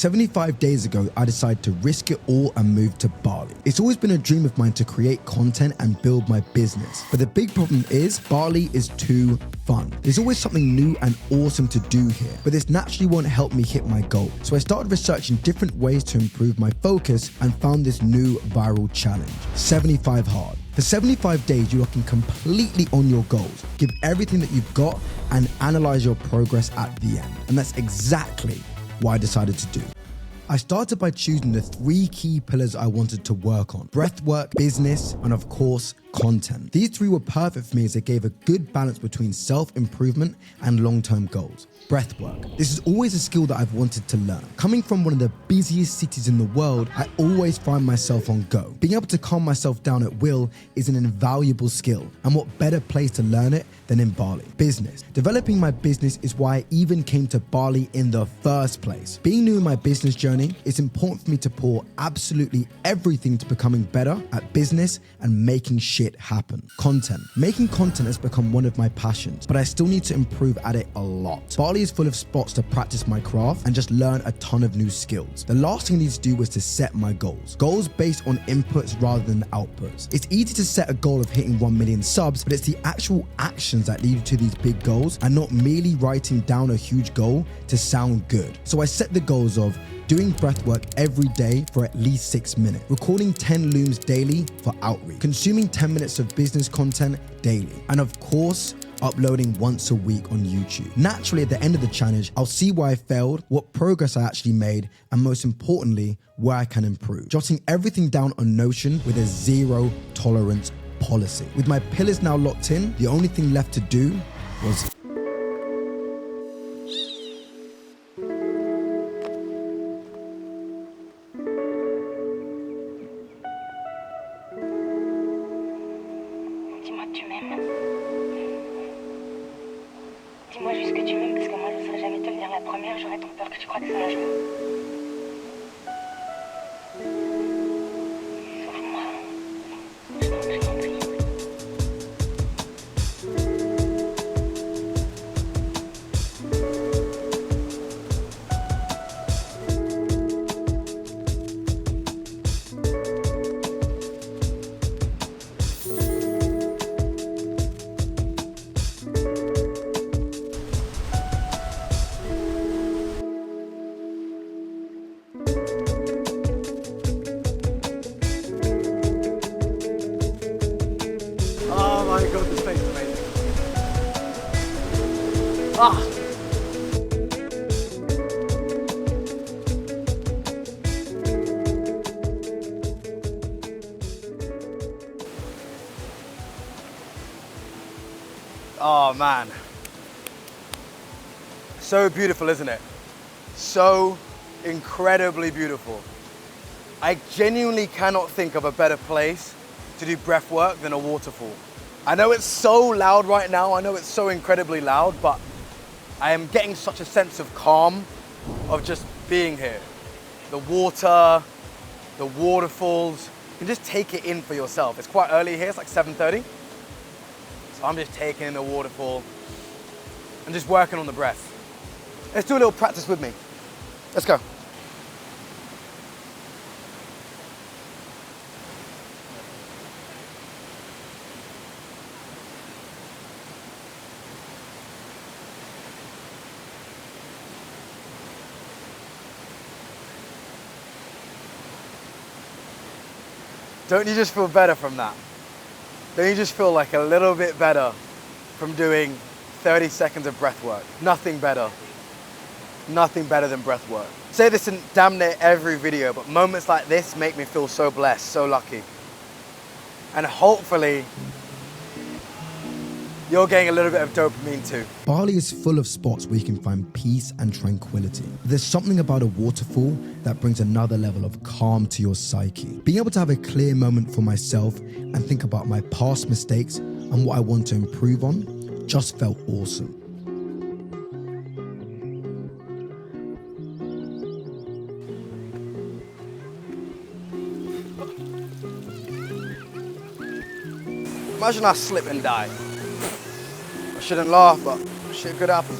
75 days ago, I decided to risk it all and move to Bali. It's always been a dream of mine to create content and build my business. But the big problem is Bali is too fun. There's always something new and awesome to do here, but this naturally won't help me hit my goal. So I started researching different ways to improve my focus and found this new viral challenge, 75 Hard. For 75 days, you're looking completely on your goals. Give everything that you've got and analyze your progress at the end. And that's exactly what I decided to do. I started by choosing the 3 key pillars I wanted to work on: breathwork, business, and of course, content. These 3 were perfect for me as they gave a good balance between self-improvement and long-term goals. Breathwork. This is always a skill that I've wanted to learn. Coming from one of the busiest cities in the world, I always find myself on go. Being able to calm myself down at will is an invaluable skill, and what better place to learn it than in Bali. Business. Developing my business is why I even came to Bali in the first place. Being new in my business journey, it's important for me to pour absolutely everything to becoming better at business and making shit happen. Content. Making content has become one of my passions, but I still need to improve at it a lot. Bali is full of spots to practice my craft and just learn a ton of new skills. The last thing I need to do was to set my goals. Goals based on inputs rather than outputs. It's easy to set a goal of hitting 1 million subs, but it's the actual actions that lead to these big goals and not merely writing down a huge goal to sound good. So I set the goals of doing breathwork every day for at least 6 minutes, recording 10 looms daily for outreach, consuming 10 minutes of business content daily, and of course, uploading once a week on YouTube. Naturally, at the end of the challenge, I'll see where I failed, what progress I actually made, and most importantly, where I can improve. Jotting everything down on Notion with a zero tolerance policy. With my pillars now locked in, the only thing left to do was Dis-moi que tu m'aimes. Dis-moi juste que tu m'aimes, parce que moi, je ne saurais jamais te le dire la première, j'aurais tant peur que tu crois que c'est un jeu. Sauve-moi. Je t'en prie. Oh my god, this place is amazing. Ah! Oh man. So beautiful, isn't it? So incredibly beautiful. I genuinely cannot think of a better place to do breath work than a waterfall. I know it's so loud right now, I know it's so incredibly loud, but I am getting such a sense of calm of just being here. The water, the waterfalls, you can just take it in for yourself. It's quite early here, it's like 7:30. So I'm just taking in the waterfall and just working on the breath. Let's do a little practice with me. Let's go. Don't you just feel better from that? Don't you just feel like a little bit better from doing 30 seconds of breath work? Nothing better. Nothing better than breath work. I say this in damn near every video, but moments like this make me feel so blessed, so lucky. And hopefully, you're getting a little bit of dopamine too. Bali is full of spots where you can find peace and tranquility. There's something about a waterfall that brings another level of calm to your psyche. Being able to have a clear moment for myself and think about my past mistakes and what I want to improve on just felt awesome. Imagine I slip and die. I shouldn't laugh, but shit could happen.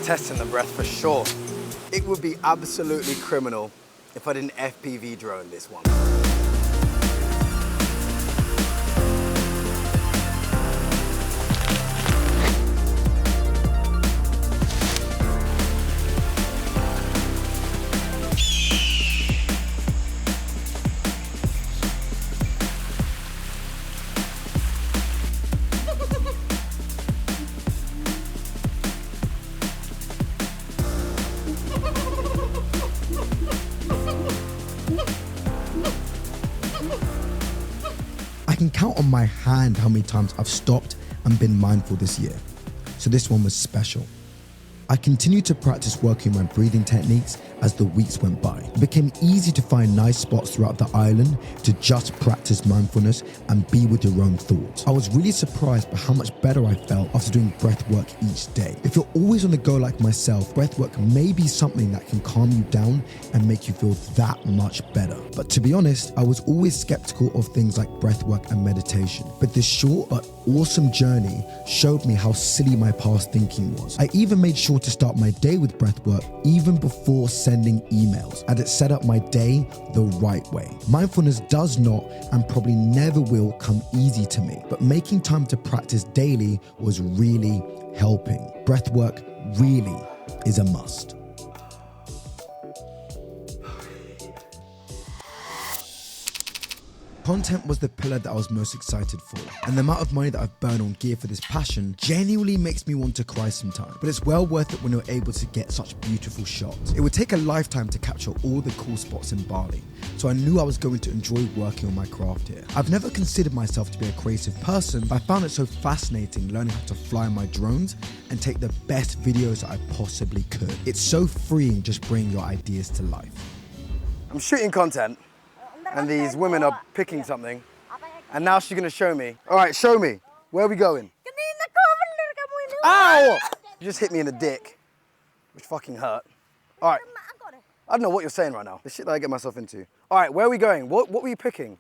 testing the breath for sure. It would be absolutely criminal if I didn't FPV drone this one. I can count on my hand how many times I've stopped and been mindful this year, so this one was special. I continued to practice working my breathing techniques as the weeks went by. It became easy to find nice spots throughout the island to just practice mindfulness and be with your own thoughts. I was really surprised by how much better I felt after doing breath work each day. If you're always on the go like myself, breath work may be something that can calm you down and make you feel that much better. But to be honest, I was always skeptical of things like breath work and meditation. But this short but awesome journey showed me how silly my past thinking was. I even made sure to start my day with breath work even before sending emails, and it set up my day the right way. Mindfulness does not and probably never will come easy to me, but making time to practice daily was really helping. Breath work really is a must. Content was the pillar that I was most excited for, and the amount of money that I've burned on gear for this passion genuinely makes me want to cry sometimes. But it's well worth it when you're able to get such beautiful shots. It would take a lifetime to capture all the cool spots in Bali, so I knew I was going to enjoy working on my craft here. I've never considered myself to be a creative person, but I found it so fascinating learning how to fly my drones and take the best videos that I possibly could. It's so freeing just bringing your ideas to life. I'm shooting content, and these women are picking something, and now she's gonna show me. All right, show me. Where are we going? Ow! You just hit me in the dick, which fucking hurt. All right. I don't know what you're saying right now. The shit that I get myself into. All right, where are we going? What were you picking?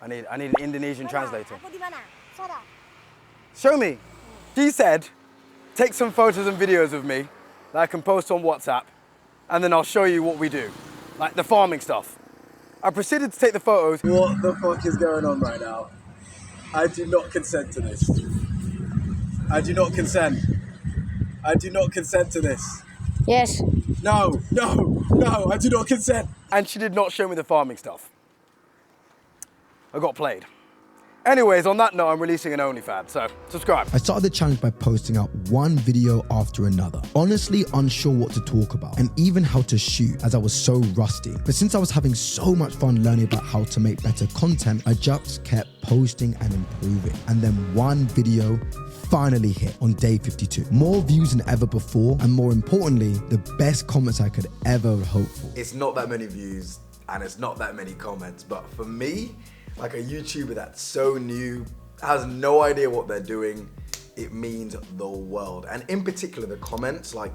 I need an Indonesian translator. Show me. She said, take some photos and videos of me that I can post on WhatsApp, and then I'll show you what we do, like the farming stuff. I proceeded to take the photos. What the fuck is going on right now? I do not consent to this. I do not consent. I do not consent to this. Yes. No, I do not consent. And she did not show me the farming stuff. I got played. Anyways, on that note, I'm releasing an OnlyFans, so subscribe. I started the challenge by posting out one video after another, honestly unsure what to talk about and even how to shoot as I was so rusty. But since I was having so much fun learning about how to make better content, I just kept posting and improving. And then one video finally hit on day 52. More views than ever before, and more importantly, the best comments I could ever hope for. It's not that many views and it's not that many comments, but for me, like a YouTuber that's so new, has no idea what they're doing, it means the world. And in particular, the comments, like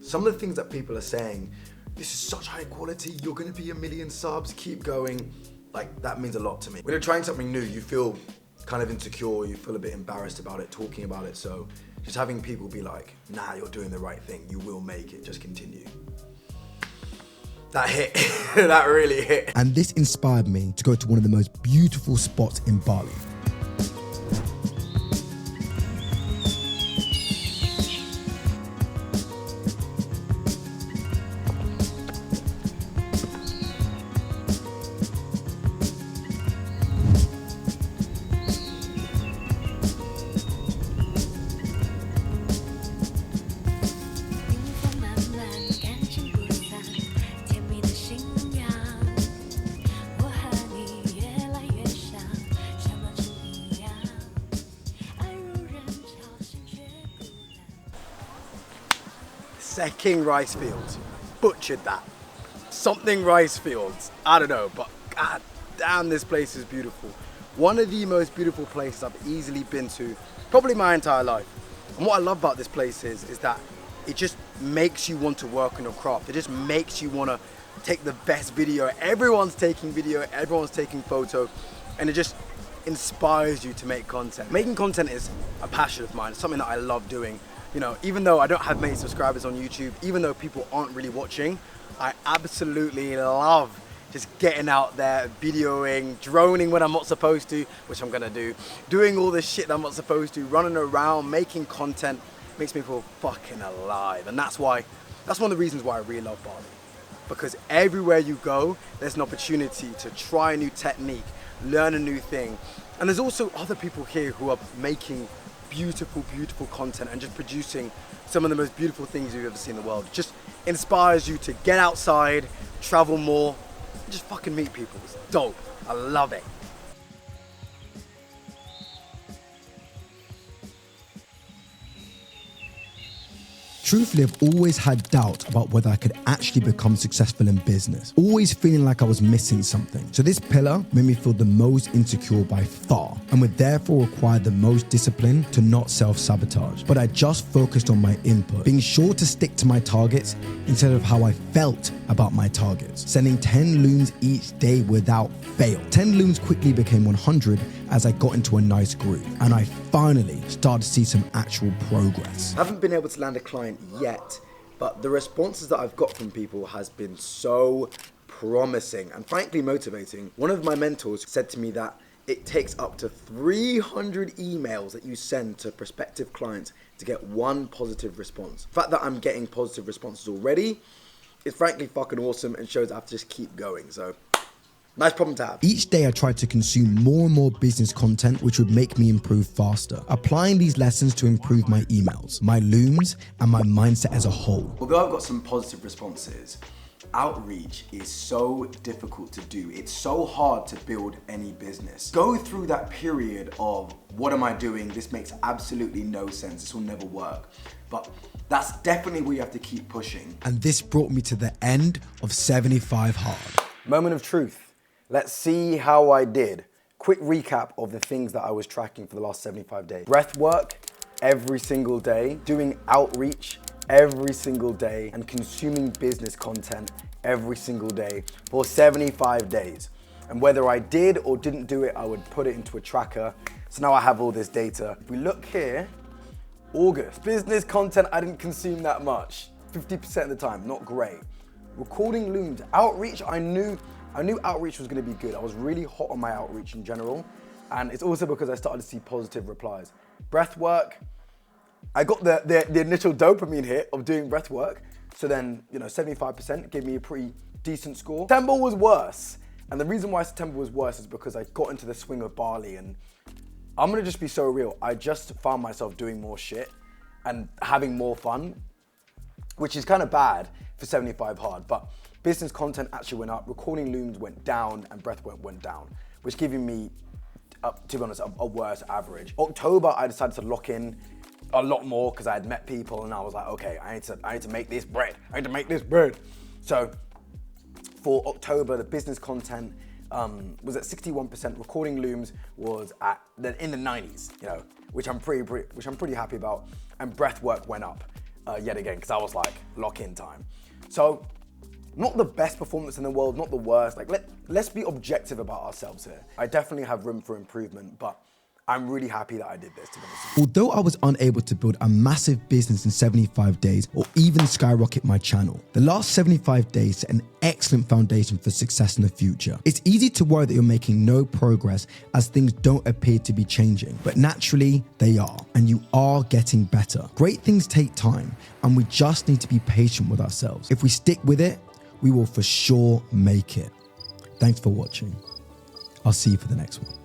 some of the things that people are saying, this is such high quality, you're gonna be 1 million subs, keep going. Like that means a lot to me. When you're trying something new, you feel kind of insecure, you feel a bit embarrassed about it, talking about it. So just having people be like, nah, you're doing the right thing, you will make it, just continue. That hit, that really hit. And this inspired me to go to one of the most beautiful spots in Bali. King rice fields. Butchered that. Something rice fields. I don't know, but god damn, this place is beautiful. One of the most beautiful places I've easily been to, probably my entire life. And what I love about this place is that it just makes you want to work on your craft. It just makes you want to take the best video. Everyone's taking video, everyone's taking photo, and it just inspires you to make content. Making content is a passion of mine. It's something that I love doing. You know, even though I don't have many subscribers on YouTube, even though people aren't really watching, I absolutely love just getting out there, videoing, droning when I'm not supposed to, which I'm gonna do, doing all this shit that I'm not supposed to, running around, making content, makes me feel fucking alive. And that's one of the reasons why I really love Bali. Because everywhere you go, there's an opportunity to try a new technique, learn a new thing. And there's also other people here who are making beautiful, beautiful content and just producing some of the most beautiful things you've ever seen in the world. It just inspires you to get outside, travel more, and just fucking meet people. It's dope. I love it. Truthfully, I've always had doubt about whether I could actually become successful in business, always feeling like I was missing something. So this pillar made me feel the most insecure by far, and would therefore require the most discipline to not self-sabotage. But I just focused on my input, being sure to stick to my targets instead of how I felt about my targets, sending 10 looms each day without fail. 10 looms quickly became 100 as I got into a nice groove, and I finally started to see some actual progress. I haven't been able to land a client yet, but the responses that I've got from people has been so promising and frankly motivating. One of my mentors said to me that it takes up to 300 emails that you send to prospective clients to get one positive response. The fact that I'm getting positive responses already is frankly fucking awesome and shows I have to just keep going. So nice problem to have. Each day I tried to consume more and more business content which would make me improve faster, applying these lessons to improve my emails, my looms, and my mindset as a whole. Although I've got some positive responses, outreach is so difficult to do. It's so hard to build any business. Go through that period of, what am I doing? This makes absolutely no sense. This will never work. But that's definitely where you have to keep pushing. And this brought me to the end of 75 Hard. Moment of truth. Let's see how I did. Quick recap of the things that I was tracking for the last 75 days. Breathwork every single day, doing outreach every single day, and consuming business content every single day for 75 days. And whether I did or didn't do it, I would put it into a tracker. So now I have all this data. If we look here, August, business content, I didn't consume that much. 50% of the time, not great. Recording looms, outreach, I knew outreach was gonna be good. I was really hot on my outreach in general. And it's also because I started to see positive replies. Breathwork, I got the initial dopamine hit of doing breathwork. So then, 75% gave me a pretty decent score. September was worse. And the reason why September was worse is because I got into the swing of Bali, and I'm gonna just be so real. I just found myself doing more shit and having more fun, which is kind of bad for 75 Hard, but business content actually went up, recording looms went down, and breathwork went down, which giving me, to be honest, a worse average. October, I decided to lock in a lot more because I had met people, and I was like, okay, I need to make this bread. I need to make this bread. So for October, the business content was at 61%. Recording looms was in the 90s, which I'm pretty happy about. And breathwork went up yet again because I was like, lock-in time. So not the best performance in the world, not the worst. Like let's be objective about ourselves here. I definitely have room for improvement, but I'm really happy that I did this, to be honest. Although I was unable to build a massive business in 75 days or even skyrocket my channel, the last 75 days set an excellent foundation for success in the future. It's easy to worry that you're making no progress as things don't appear to be changing, but naturally they are, and you are getting better. Great things take time, and we just need to be patient with ourselves. If we stick with it, we will for sure make it. Thanks for watching. I'll see you for the next one.